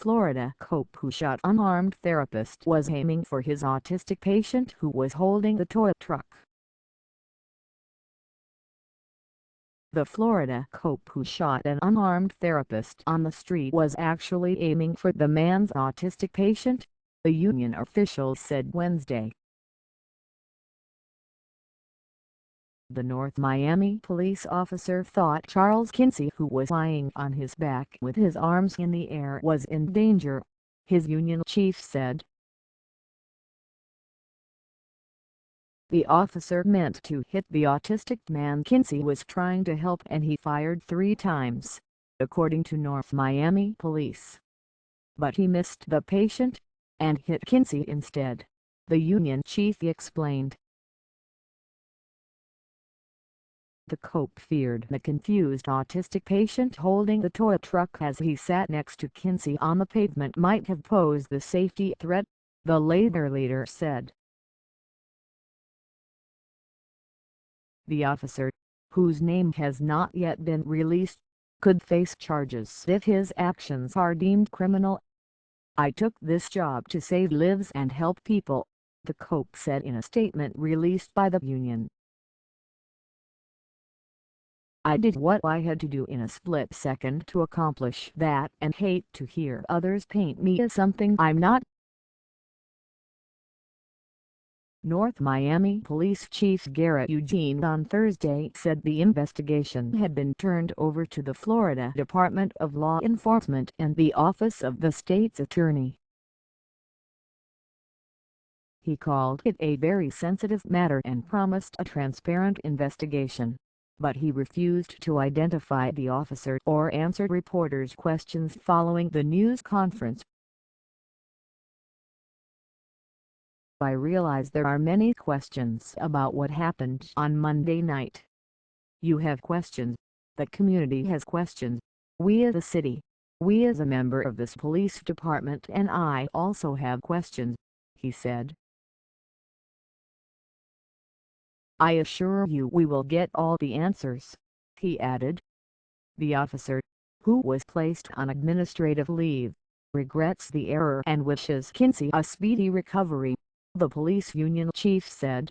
Florida cope who shot unarmed therapist was aiming for his autistic patient who was holding the tow truck. The Florida cope who shot an unarmed therapist on the street was actually aiming for the man's autistic patient, a union official said Wednesday. The North Miami police officer thought Charles Kinsey, who was lying on his back with his arms in the air, was in danger, his union chief said. The officer meant to hit the autistic man Kinsey was trying to help and he fired 3 times, according to North Miami police. But he missed the patient, and hit Kinsey instead, the union chief explained. The cope feared the confused autistic patient holding the tow truck as he sat next to Kinsey on the pavement might have posed a safety threat, the labor leader said. The officer, whose name has not yet been released, could face charges if his actions are deemed criminal. "I took this job to save lives and help people," the cope said in a statement released by the union. "I did what I had to do in a split second to accomplish that and hate to hear others paint me as something I'm not." North Miami Police Chief Eugene on Thursday said the investigation had been turned over to the Florida Department of Law Enforcement and the Office of the State's Attorney. He called it a very sensitive matter and promised a transparent investigation, but he refused to identify the officer or answer reporters' questions following the news conference. "I realize there are many questions about what happened on Monday night. You have questions, the community has questions, we as a city, we as a member of this police department, and I also have questions," he said. "I assure you we will get all the answers," he added. The officer, who was placed on administrative leave, regrets the error and wishes Kinsey a speedy recovery, the police union chief said.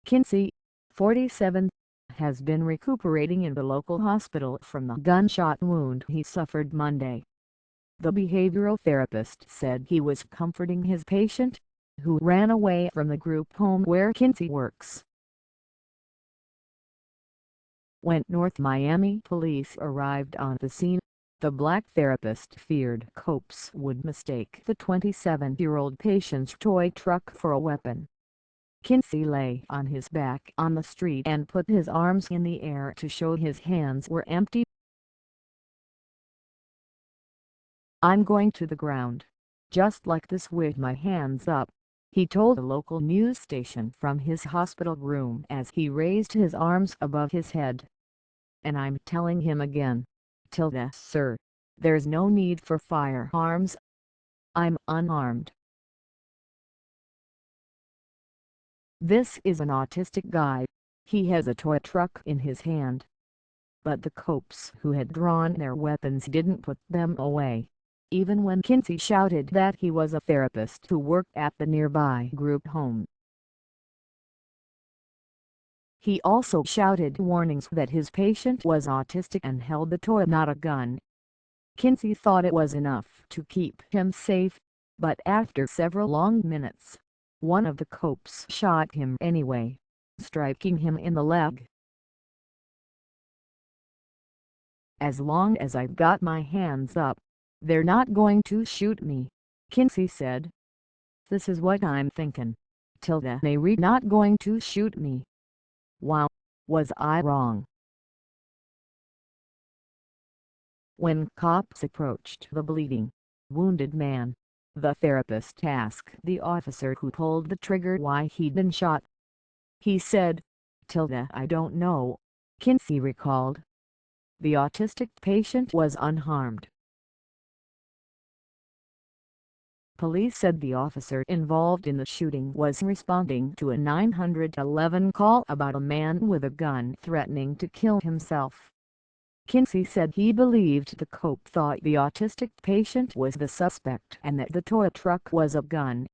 Kinsey, 47, has been recuperating in the local hospital from the gunshot wound he suffered Monday. The behavioral therapist said he was comforting his patient, who ran away from the group home where Kinsey works. When North Miami police arrived on the scene, the black therapist feared cops would mistake the 27-year-old patient's toy truck for a weapon. Kinsey lay on his back on the street and put his arms in the air to show his hands were empty. "I'm going to the ground, just like this with my hands up," he told a local news station from his hospital room as he raised his arms above his head. "And I'm telling him again, sir, there's no need for firearms. I'm unarmed. This is an autistic guy, he has a toy truck in his hand." But the cops who had drawn their weapons didn't put them away, even when Kinsey shouted that he was a therapist who worked at the nearby group home. He also shouted warnings that his patient was autistic and held the toy, not a gun. Kinsey thought it was enough to keep him safe, but after several long minutes, one of the cops shot him anyway, striking him in the leg. "As long as I've got my hands up, they're not going to shoot me," Kinsey said. "This is what I'm thinking. They're not going to shoot me. Wow, was I wrong?" When cops approached the bleeding, wounded man, the therapist asked the officer who pulled the trigger why he'd been shot. He said, "I don't know," Kinsey recalled. The autistic patient was unharmed. Police said the officer involved in the shooting was responding to a 911 call about a man with a gun threatening to kill himself. Kinsey said he believed the cop thought the autistic patient was the suspect and that the tow truck was a gun.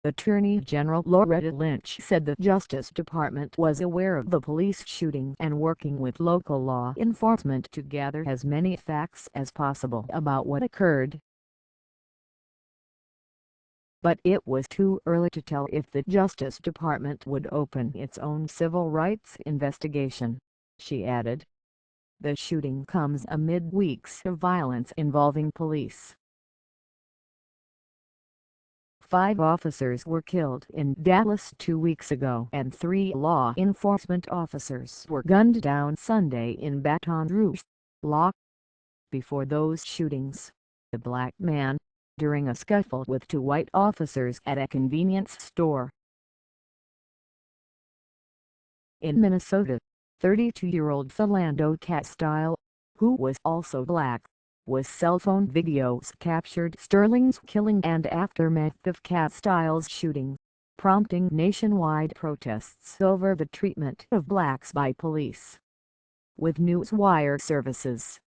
Attorney General Loretta Lynch said the Justice Department was aware of the police shooting and working with local law enforcement to gather as many facts as possible about what occurred. But it was too early to tell if the Justice Department would open its own civil rights investigation, she added. The shooting comes amid weeks of violence involving police. 5 officers were killed in Dallas 2 weeks ago and 3 law enforcement officers were gunned down Sunday in Baton Rouge. Before those shootings, a black man, during a scuffle with 2 white officers at a convenience store. In Minnesota, 32-year-old Philando Castile, who was also black, was cell phone videos captured Sterling's killing and aftermath of Castile's shooting, prompting nationwide protests over the treatment of blacks by police. With Newswire services,